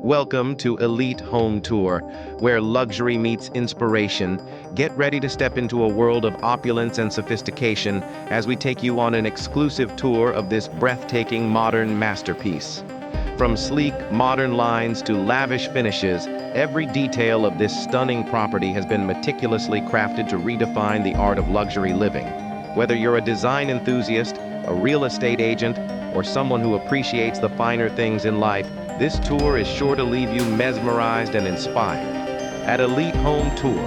Welcome to Elite Home Tour, where luxury meets inspiration. Get ready to step into a world of opulence and sophistication as we take you on an exclusive tour of this breathtaking modern masterpiece. From sleek, modern lines to lavish finishes, every detail of this stunning property has been meticulously crafted to redefine the art of luxury living. Whether you're a design enthusiast, a real estate agent, or someone who appreciates the finer things in life, this tour is sure to leave you mesmerized and inspired. At Elite Home Tour,